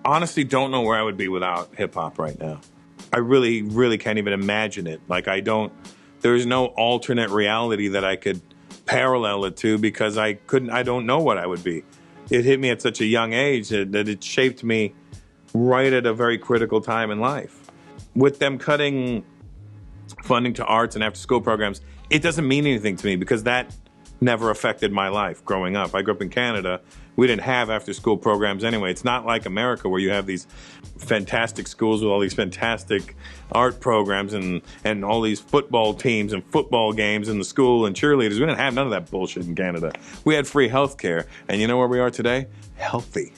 honestly don't know where I would be without hip-hop right now. I really, really can't even imagine it. Like, there's no alternate reality that I could parallel it to, because I don't know what I would be. It hit me at such a young age that it shaped me right at a very critical time in life. With them cutting funding to arts and after-school programs, it doesn't mean anything to me, because that never affected my life growing up. I grew up in Canada. We didn't have after-school programs anyway. It's not like America, where you have these fantastic schools with all these fantastic art programs and all these football teams and football games in the school and cheerleaders. We didn't have none of that bullshit in Canada. We had free health care. And you know where we are today? Healthy.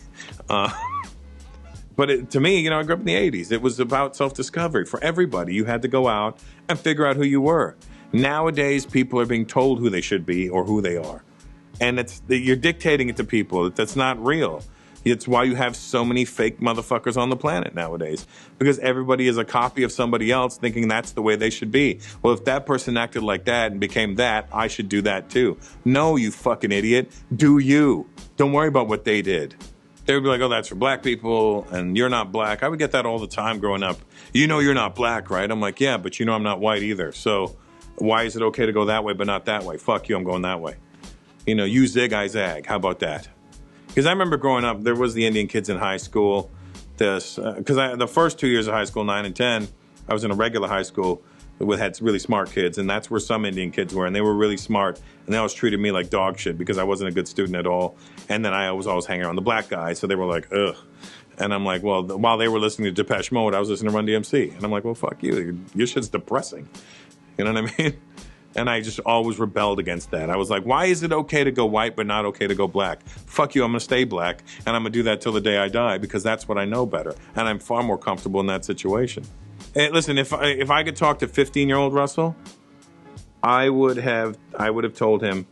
But to me, I grew up in the 80s. It was about self-discovery for everybody. You had to go out and figure out who you were. Nowadays, people are being told who they should be or who they are. And you're dictating it to people. That's not real. It's why you have so many fake motherfuckers on the planet nowadays. Because everybody is a copy of somebody else, thinking that's the way they should be. Well, if that person acted like that and became that, I should do that too. No, you fucking idiot. Do you. Don't worry about what they did. They would be like, oh, that's for black people, and you're not black. I would get that all the time growing up. You're not black, right? I'm like, yeah, but I'm not white either. So why is it okay to go that way but not that way? Fuck you, I'm going that way. You zig, I zag. How about that? Because I remember growing up, there was the Indian kids in high school. Because the first 2 years of high school, 9 and 10, I was in a regular high school that had really smart kids, and that's where some Indian kids were, and they were really smart, and they always treated me like dog shit because I wasn't a good student at all. And then I was always hanging around the black guys, so they were like, ugh. And I'm like, well, while they were listening to Depeche Mode, I was listening to Run DMC. And I'm like, well, fuck you. Your shit's depressing. You know what I mean? And I just always rebelled against that. I was like, why is it okay to go white but not okay to go black? Fuck you, I'm going to stay black, and I'm going to do that till the day I die, because that's what I know better. And I'm far more comfortable in that situation. Hey, listen, if I could talk to 15-year-old Russell, I would have told him,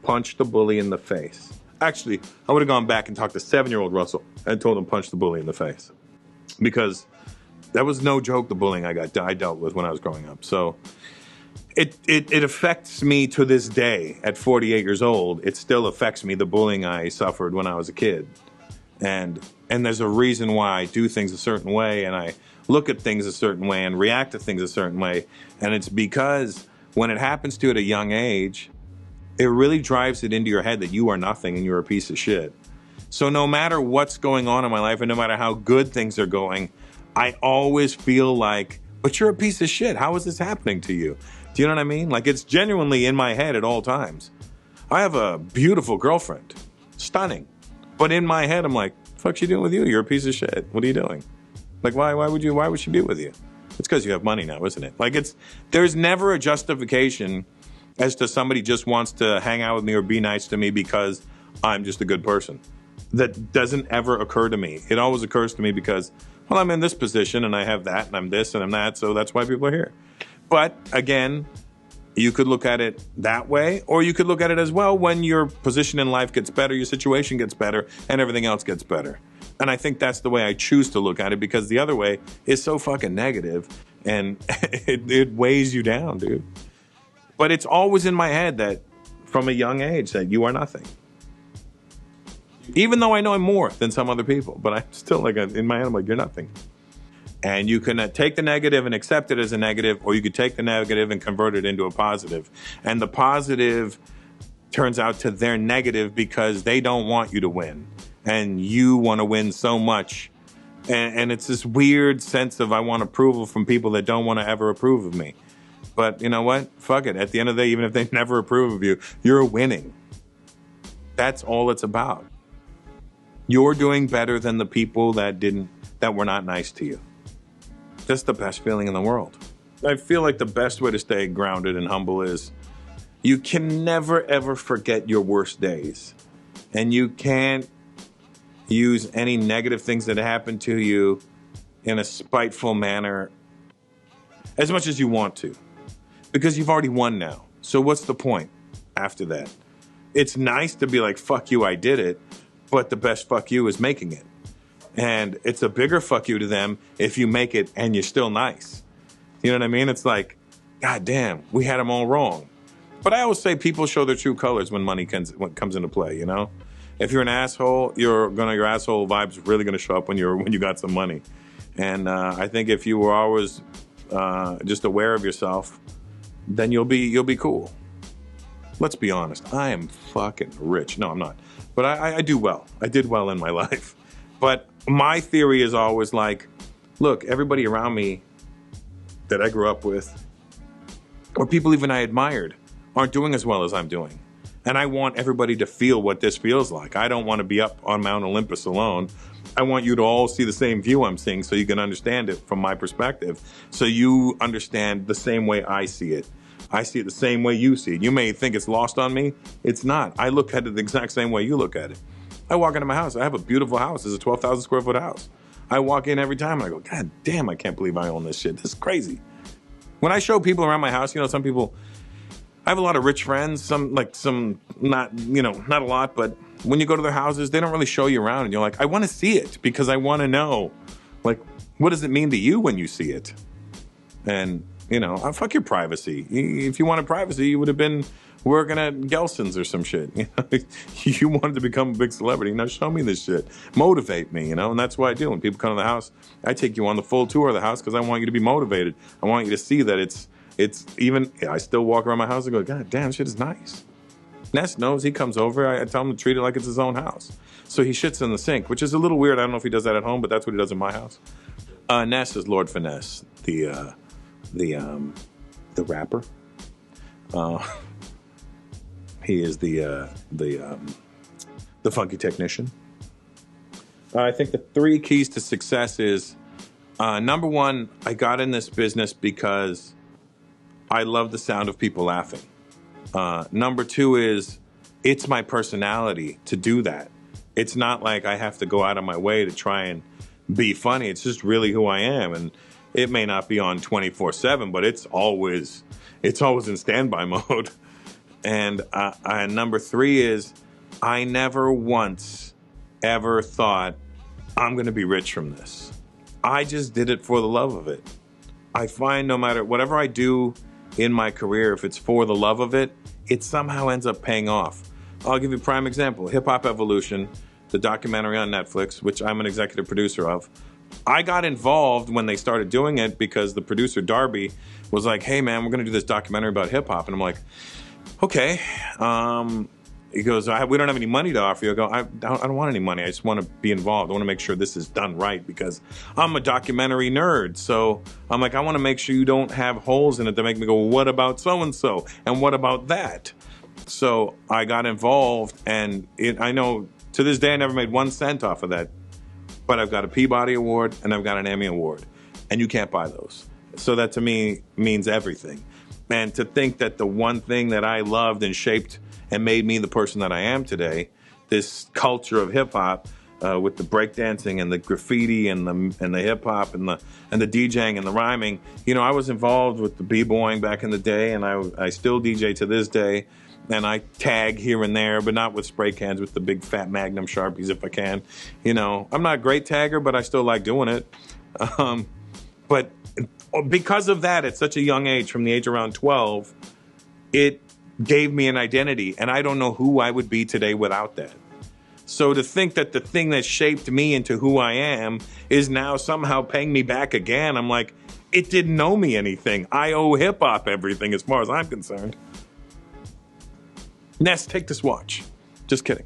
punch the bully in the face. Actually, I would have gone back and talked to 7-year-old Russell and told him, punch the bully in the face. Because that was no joke, the bullying I dealt with when I was growing up. So it affects me to this day. At 48 years old, it still affects me, the bullying I suffered when I was a kid. And there's a reason why I do things a certain way, and I look at things a certain way and react to things a certain way. And it's because when it happens to you at a young age, it really drives it into your head that you are nothing and you're a piece of shit. So no matter what's going on in my life and no matter how good things are going, I always feel like, but you're a piece of shit. How is this happening to you? Do you know what I mean? Like, it's genuinely in my head at all times. I have a beautiful girlfriend. Stunning. But in my head, I'm like, fuck's she doing with you? You're a piece of shit. What are you doing? Like, why would she be with you? It's because you have money now, isn't it? Like, there's never a justification as to somebody just wants to hang out with me or be nice to me because I'm just a good person. That doesn't ever occur to me. It always occurs to me because, well, I'm in this position and I have that and I'm this and I'm that, so that's why people are here. But again, you could look at it that way, or you could look at it as, well, when your position in life gets better, your situation gets better, and everything else gets better. And I think that's the way I choose to look at it, because the other way is so fucking negative and it weighs you down, dude. But it's always in my head that from a young age that you are nothing. Even though I know I'm more than some other people, but I'm still like, in my head, I'm like, you're nothing. And you can take the negative and accept it as a negative, or you could take the negative and convert it into a positive. And the positive turns out to their negative because they don't want you to win. And you want to win so much. And it's this weird sense of I want approval from people that don't want to ever approve of me. But you know what? Fuck it. At the end of the day, even if they never approve of you, you're winning. That's all it's about. You're doing better than the people that were not nice to you. That's the best feeling in the world. I feel like the best way to stay grounded and humble is you can never, ever forget your worst days. And you can't use any negative things that happen to you in a spiteful manner as much as you want to. Because you've already won now. So what's the point after that? It's nice to be like, fuck you, I did it. But the best fuck you is making it. And it's a bigger fuck you to them if you make it and you're still nice. You know what I mean? It's like, God damn, we had them all wrong. But I always say people show their true colors when money comes into play, you know? If you're an asshole, your asshole vibe's really gonna show up when you got some money. And I think if you were always just aware of yourself, then you'll be cool. Let's be honest. I am fucking rich. No, I'm not. But I do well. I did well in my life. But my theory is always like, look, everybody around me that I grew up with, or people even I admired, aren't doing as well as I'm doing. And I want everybody to feel what this feels like. I don't want to be up on Mount Olympus alone. I want you to all see the same view I'm seeing so you can understand it from my perspective. So you understand the same way I see it. I see it the same way you see it. You may think it's lost on me. It's not. I look at it the exact same way you look at it. I walk into my house. I have a beautiful house. It's a 12,000 square foot house. I walk in every time and I go, God damn, I can't believe I own this shit. This is crazy. When I show people around my house, some people, I have a lot of rich friends, some not, not a lot, but when you go to their houses, they don't really show you around and you're like, I want to see it because I want to know, like, what does it mean to you when you see it? And, fuck your privacy. If you wanted privacy, you would have been working at Gelson's or some shit. You wanted to become a big celebrity. Now show me this shit. Motivate me, and that's what I do. When people come to the house, I take you on the full tour of the house because I want you to be motivated. I want you to see that it's even, I still walk around my house and go, God damn, shit is nice. Ness knows. He comes over. I tell him to treat it like it's his own house. So he shits in the sink, which is a little weird. I don't know if he does that at home, but that's what he does in my house. Ness is Lord Finesse, the rapper. He is the funky technician. I think the 3 keys to success is, number 1, I got in this business because I love the sound of people laughing. Number 2 is, it's my personality to do that. It's not like I have to go out of my way to try and be funny. It's just really who I am. And it may not be on 24/7, but it's always in standby mode. And number 3 is, I never once ever thought I'm going to be rich from this. I just did it for the love of it. I find no matter whatever I do in my career, if it's for the love of it, it somehow ends up paying off. I'll give you a prime example. Hip Hop Evolution, the documentary on Netflix, which I'm an executive producer of. I got involved when they started doing it because the producer, Darby, was like, hey man, we're going to do this documentary about hip hop. And I'm like, okay. He goes, we don't have any money to offer you. I go, I don't want any money. I just want to be involved. I want to make sure this is done right because I'm a documentary nerd. So I'm like, I want to make sure you don't have holes in it that make me go, well, what about so-and-so? And what about that? So I got involved, and I know to this day I never made 1 cent off of that. But I've got a Peabody Award and I've got an Emmy Award. And you can't buy those. So that to me means everything. And to think that the one thing that I loved and shaped and made me the person that I am today, this culture of hip hop, with the breakdancing and the graffiti and the hip hop and the DJing and the rhyming, I was involved with the b-boying back in the day, and I still DJ to this day, and I tag here and there, but not with spray cans, with the big fat Magnum Sharpies if I can. I'm not a great tagger, but I still like doing it. But because of that, at such a young age, from the age around 12, it gave me an identity, and I don't know who I would be today without that. So to think that the thing that shaped me into who I am is now somehow paying me back again, I'm like, it didn't owe me anything. I owe hip-hop everything as far as I'm concerned. Ness, take this watch. Just kidding.